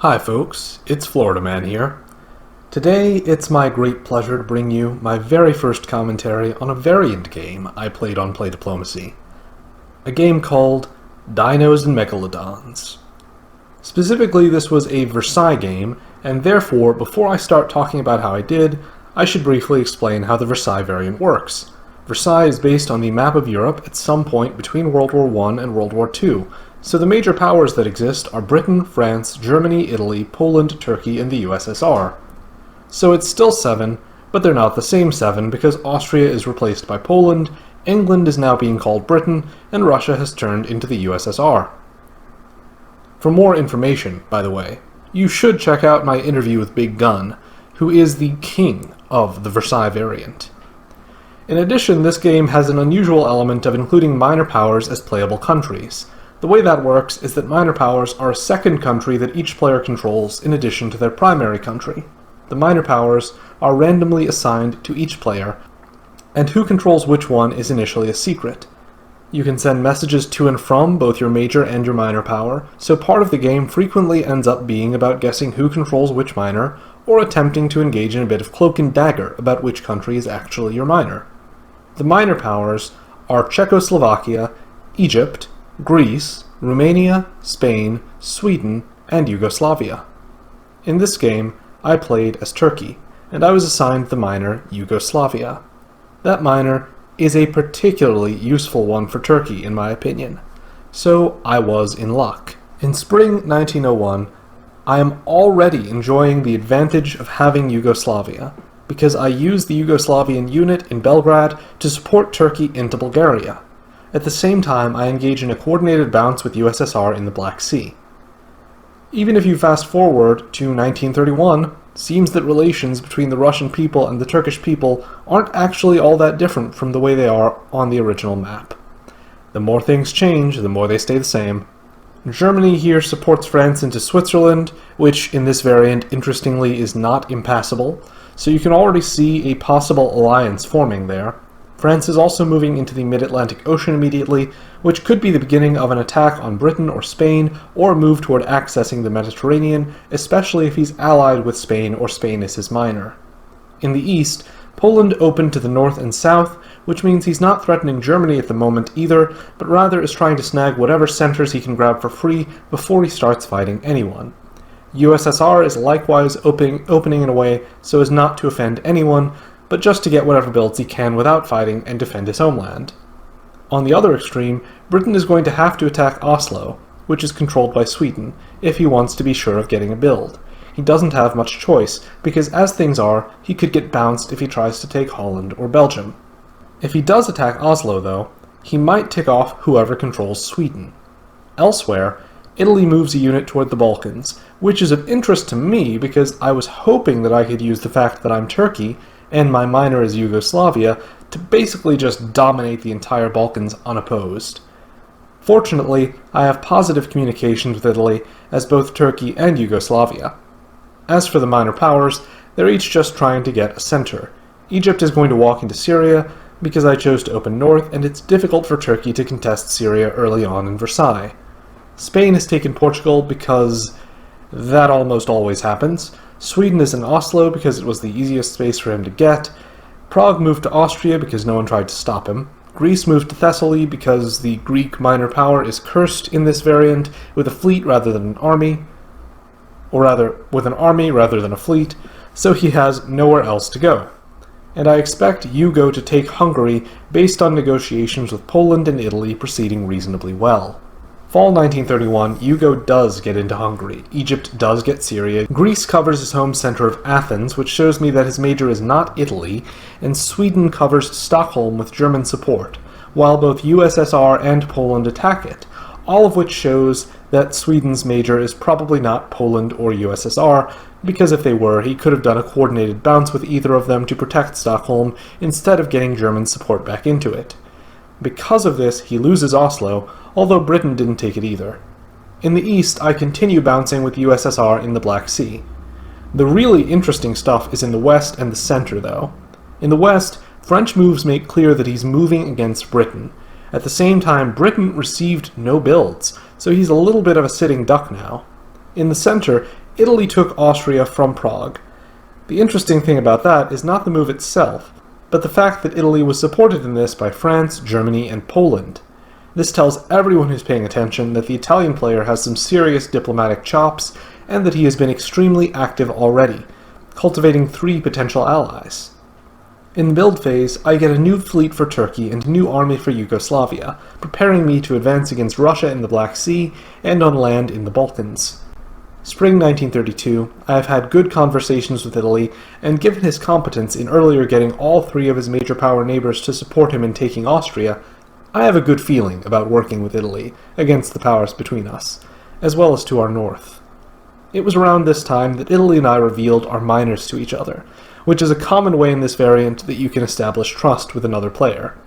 Hi folks, it's Florida Man here. Today it's my great pleasure to bring you my very first commentary on a variant game I played on Play Diplomacy. A game called Dinos and Megalodons. Specifically, this was a Versailles game, and therefore, before I start talking about how I did, I should briefly explain how the Versailles variant works. Versailles is based on the map of Europe at some point between World War I and World War II, so the major powers that exist are Britain, France, Germany, Italy, Poland, Turkey, and the USSR. So it's still 7, but they're not the same 7 because Austria is replaced by Poland, England is now being called Britain, and Russia has turned into the USSR. For more information, by the way, you should check out my interview with Big Gun, who is the king of the Versailles variant. In addition, this game has an unusual element of including minor powers as playable countries. The way that works is that minor powers are a second country that each player controls in addition to their primary country. The minor powers are randomly assigned to each player, and who controls which one is initially a secret. You can send messages to and from both your major and your minor power, so part of the game frequently ends up being about guessing who controls which minor, or attempting to engage in a bit of cloak and dagger about which country is actually your minor. The minor powers are Czechoslovakia, Egypt, Greece, Romania, Spain, Sweden, and Yugoslavia. In this game, I played as Turkey, and I was assigned the minor Yugoslavia. That minor is a particularly useful one for Turkey, in my opinion, so I was in luck. In spring 1901, I am already enjoying the advantage of having Yugoslavia, because I used the Yugoslavian unit in Belgrade to support Turkey into Bulgaria. At the same time, I engage in a coordinated bounce with USSR in the Black Sea. Even if you fast forward to 1931, seems that relations between the Russian people and the Turkish people aren't actually all that different from the way they are on the original map. The more things change, the more they stay the same. Germany here supports France into Switzerland, which in this variant, interestingly, is not impassable, so you can already see a possible alliance forming there. France is also moving into the mid-Atlantic Ocean immediately, which could be the beginning of an attack on Britain or Spain, or a move toward accessing the Mediterranean, especially if he's allied with Spain or Spain is his minor. In the east, Poland opened to the north and south, which means he's not threatening Germany at the moment either, but rather is trying to snag whatever centers he can grab for free before he starts fighting anyone. USSR is likewise opening in a way so as not to offend anyone, but just to get whatever builds he can without fighting and defend his homeland. On the other extreme, Britain is going to have to attack Oslo, which is controlled by Sweden, if he wants to be sure of getting a build. He doesn't have much choice, because as things are, he could get bounced if he tries to take Holland or Belgium. If he does attack Oslo, though, he might tick off whoever controls Sweden. Elsewhere, Italy moves a unit toward the Balkans, which is of interest to me because I was hoping that I could use the fact that I'm Turkey and my minor is Yugoslavia to basically just dominate the entire Balkans unopposed. Fortunately, I have positive communications with Italy as both Turkey and Yugoslavia. As for the minor powers, they're each just trying to get a center. Egypt is going to walk into Syria because I chose to open north, and it's difficult for Turkey to contest Syria early on in Versailles. Spain has taken Portugal because that almost always happens. Sweden is in Oslo because it was the easiest space for him to get. Prague moved to Austria because no one tried to stop him. Greece moved to Thessaly because the Greek minor power is cursed in this variant with a fleet rather than an army, or rather, with an army rather than a fleet, so he has nowhere else to go. And I expect Yugo to take Hungary based on negotiations with Poland and Italy proceeding reasonably well. Fall 1931, Yugo does get into Hungary, Egypt does get Syria, Greece covers his home center of Athens, which shows me that his major is not Italy, and Sweden covers Stockholm with German support, while both USSR and Poland attack it, all of which shows that Sweden's major is probably not Poland or USSR, because if they were, he could have done a coordinated bounce with either of them to protect Stockholm instead of getting German support back into it. Because of this, he loses Oslo, although Britain didn't take it either. In the east, I continue bouncing with USSR in the Black Sea. The really interesting stuff is in the west and the center, though. In the west, French moves make clear that he's moving against Britain. At the same time, Britain received no builds, so he's a little bit of a sitting duck now. In the center, Italy took Austria from Prague. The interesting thing about that is not the move itself, but the fact that Italy was supported in this by France, Germany, and Poland. This tells everyone who's paying attention that the Italian player has some serious diplomatic chops, and that he has been extremely active already, cultivating 3 potential allies. In the build phase, I get a new fleet for Turkey and a new army for Yugoslavia, preparing me to advance against Russia in the Black Sea and on land in the Balkans. Spring 1932, I have had good conversations with Italy, and given his competence in earlier getting all 3 of his major power neighbors to support him in taking Austria, I have a good feeling about working with Italy against the powers between us, as well as to our north. It was around this time that Italy and I revealed our minors to each other, which is a common way in this variant that you can establish trust with another player.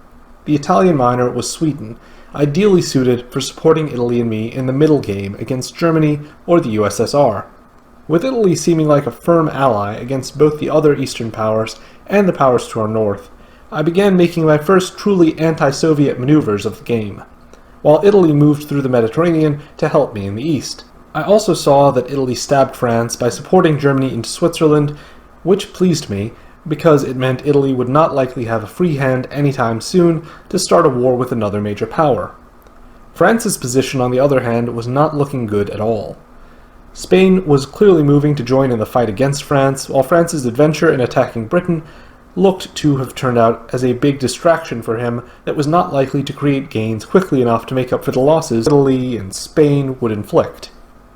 The Italian minor was Sweden, ideally suited for supporting Italy and me in the middle game against Germany or the USSR. With Italy seeming like a firm ally against both the other Eastern powers and the powers to our north, I began making my first truly anti-Soviet maneuvers of the game, while Italy moved through the Mediterranean to help me in the east. I also saw that Italy stabbed France by supporting Germany into Switzerland, which pleased me, because it meant Italy would not likely have a free hand anytime soon to start a war with another major power. France's position, on the other hand, was not looking good at all. Spain was clearly moving to join in the fight against France, while France's adventure in attacking Britain looked to have turned out as a big distraction for him that was not likely to create gains quickly enough to make up for the losses Italy and Spain would inflict.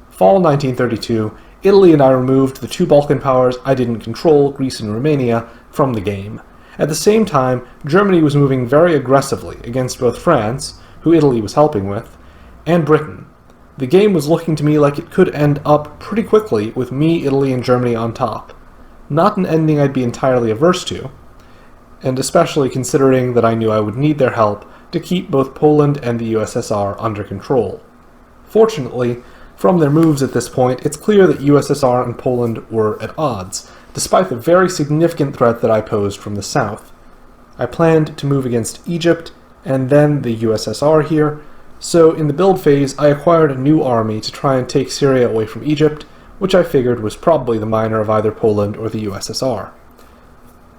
Fall 1932, Italy and I removed the 2 Balkan powers I didn't control, Greece and Romania, from the game. At the same time, Germany was moving very aggressively against both France, who Italy was helping with, and Britain. The game was looking to me like it could end up pretty quickly with me, Italy, and Germany on top. Not an ending I'd be entirely averse to, and especially considering that I knew I would need their help to keep both Poland and the USSR under control. Fortunately, from their moves at this point, it's clear that USSR and Poland were at odds, despite the very significant threat that I posed from the south. I planned to move against Egypt, and then the USSR here, so in the build phase I acquired a new army to try and take Syria away from Egypt, which I figured was probably the minor of either Poland or the USSR.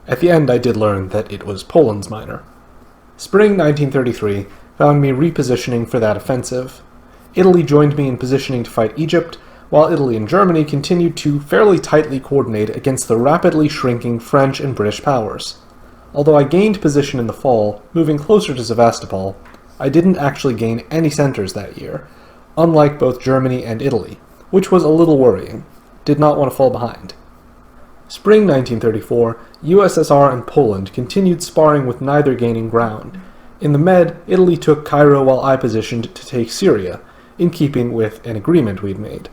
At the end I did learn that it was Poland's minor. Spring 1933 found me repositioning for that offensive. Italy joined me in positioning to fight Egypt, while Italy and Germany continued to fairly tightly coordinate against the rapidly shrinking French and British powers. Although I gained position in the fall, moving closer to Sevastopol, I didn't actually gain any centers that year, unlike both Germany and Italy, which was a little worrying. Did not want to fall behind. Spring 1934, USSR and Poland continued sparring with neither gaining ground. In the Med, Italy took Cairo while I positioned to take Syria, in keeping with an agreement we'd made.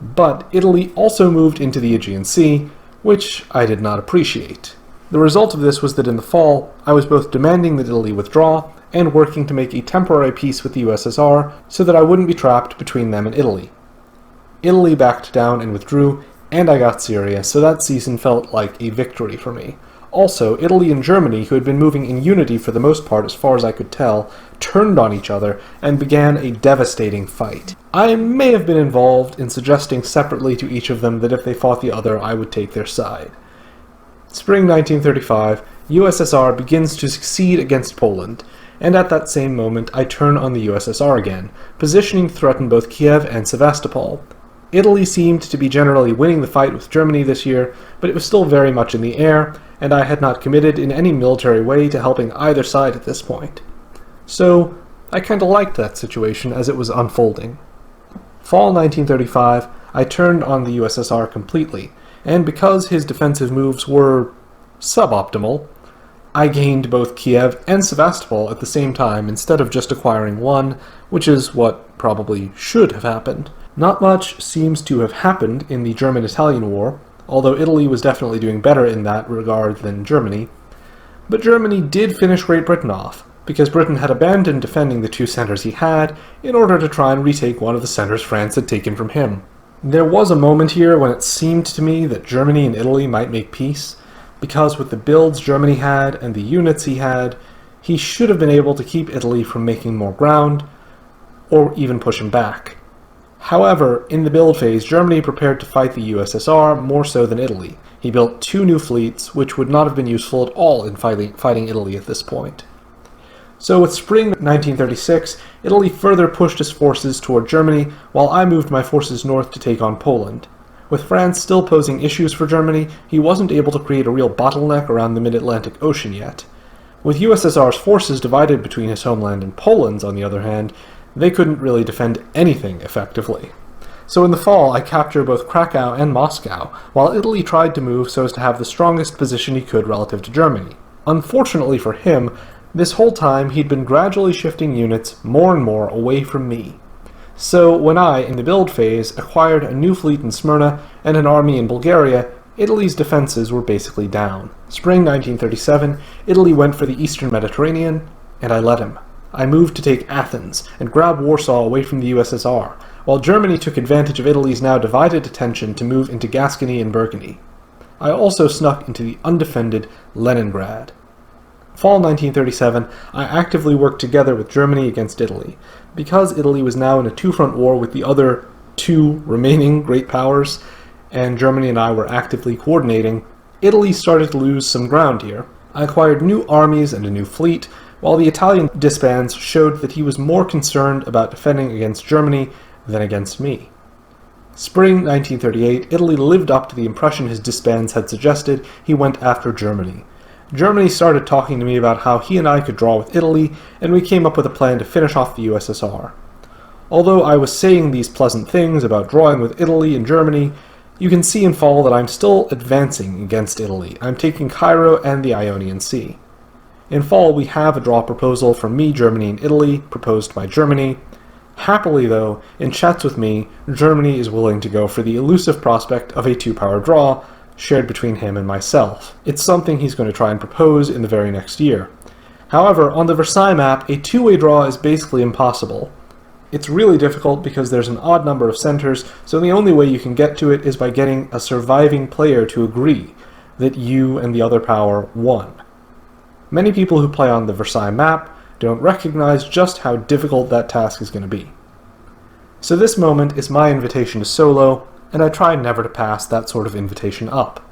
But Italy also moved into the Aegean Sea, which I did not appreciate. The result of this was that in the fall, I was both demanding that Italy withdraw and working to make a temporary peace with the USSR so that I wouldn't be trapped between them and Italy. Italy backed down and withdrew, and I got Syria, so that season felt like a victory for me. Also, Italy and Germany, who had been moving in unity for the most part as far as I could tell, turned on each other and began a devastating fight. I may have been involved in suggesting separately to each of them that if they fought the other, I would take their side. Spring 1935, USSR begins to succeed against Poland, and at that same moment I turn on the USSR again, positioning to threaten both Kiev and Sevastopol. Italy seemed to be generally winning the fight with Germany this year, but it was still very much in the air, and I had not committed in any military way to helping either side at this point. So, I kinda liked that situation as it was unfolding. Fall 1935, I turned on the USSR completely, and because his defensive moves were suboptimal, I gained both Kiev and Sevastopol at the same time instead of just acquiring one, which is what probably should have happened. Not much seems to have happened in the German-Italian War, although Italy was definitely doing better in that regard than Germany. But Germany did finish Great Britain off, because Britain had abandoned defending the 2 centers he had in order to try and retake one of the centers France had taken from him. There was a moment here when it seemed to me that Germany and Italy might make peace, because with the builds Germany had and the units he had, he should have been able to keep Italy from making more ground, or even push him back. However, in the build phase, Germany prepared to fight the USSR more so than Italy. He built 2 new fleets, which would not have been useful at all in fighting Italy at this point. So with spring 1936, Italy further pushed his forces toward Germany, while I moved my forces north to take on Poland. With France still posing issues for Germany, he wasn't able to create a real bottleneck around the mid-Atlantic Ocean yet. With USSR's forces divided between his homeland and Poland's, on the other hand, they couldn't really defend anything effectively. So in the fall, I captured both Krakow and Moscow, while Italy tried to move so as to have the strongest position he could relative to Germany. Unfortunately for him, this whole time he'd been gradually shifting units more and more away from me. So when I, in the build phase, acquired a new fleet in Smyrna and an army in Bulgaria, Italy's defenses were basically down. Spring 1937, Italy went for the eastern Mediterranean, and I let him. I moved to take Athens and grab Warsaw away from the USSR, while Germany took advantage of Italy's now divided attention to move into Gascony and Burgundy. I also snuck into the undefended Leningrad. Fall 1937, I actively worked together with Germany against Italy. Because Italy was now in a two-front war with the other 2 remaining great powers, and Germany and I were actively coordinating, Italy started to lose some ground here. I acquired new armies and a new fleet, while the Italian disbands showed that he was more concerned about defending against Germany than against me. Spring 1938, Italy lived up to the impression his disbands had suggested. He went after Germany. Germany started talking to me about how he and I could draw with Italy, and we came up with a plan to finish off the USSR. Although I was saying these pleasant things about drawing with Italy and Germany, you can see in fall that I'm still advancing against Italy. I'm taking Cairo and the Ionian Sea. In fall, we have a draw proposal from me, Germany, and Italy, proposed by Germany. Happily, though, in chats with me, Germany is willing to go for the elusive prospect of a 2-power draw, shared between him and myself. It's something he's going to try and propose in the very next year. However, on the Versailles map, a 2-way draw is basically impossible. It's really difficult because there's an odd number of centers, so the only way you can get to it is by getting a surviving player to agree that you and the other power won. Many people who play on the Versailles map don't recognize just how difficult that task is going to be. So this moment is my invitation to solo, and I try never to pass that sort of invitation up.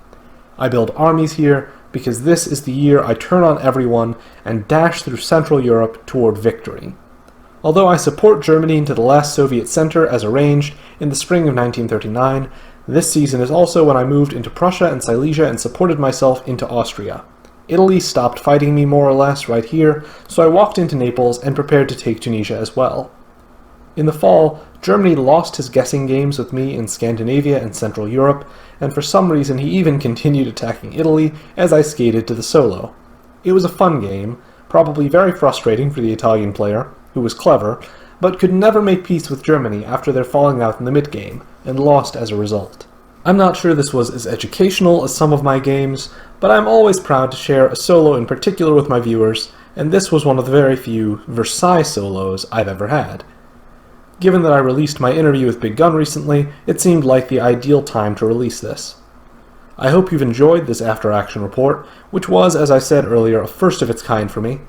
I build armies here because this is the year I turn on everyone and dash through Central Europe toward victory. Although I support Germany into the last Soviet center as arranged in the spring of 1939, this season is also when I moved into Prussia and Silesia and supported myself into Austria. Italy stopped fighting me more or less right here, so I walked into Naples and prepared to take Tunisia as well. In the fall, Germany lost his guessing games with me in Scandinavia and Central Europe, and for some reason he even continued attacking Italy as I skated to the solo. It was a fun game, probably very frustrating for the Italian player, who was clever, but could never make peace with Germany after their falling out in the mid-game, and lost as a result. I'm not sure this was as educational as some of my games, but I'm always proud to share a solo in particular with my viewers, and this was one of the very few Versailles solos I've ever had. Given that I released my interview with Big Gun recently, it seemed like the ideal time to release this. I hope you've enjoyed this after-action report, which was, as I said earlier, a first of its kind for me.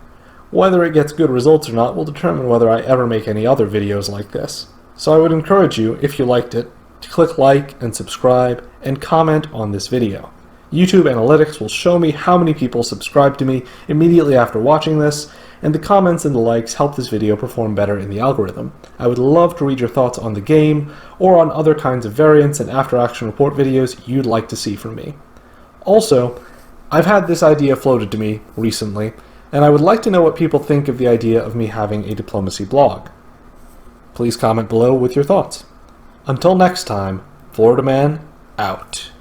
Whether it gets good results or not will determine whether I ever make any other videos like this. So I would encourage you, if you liked it, to click like and subscribe and comment on this video. YouTube analytics will show me how many people subscribe to me immediately after watching this, and the comments and the likes help this video perform better in the algorithm. I would love to read your thoughts on the game, or on other kinds of variants and after-action report videos you'd like to see from me. Also, I've had this idea floated to me recently, and I would like to know what people think of the idea of me having a diplomacy blog. Please comment below with your thoughts. Until next time, Florida Man, out.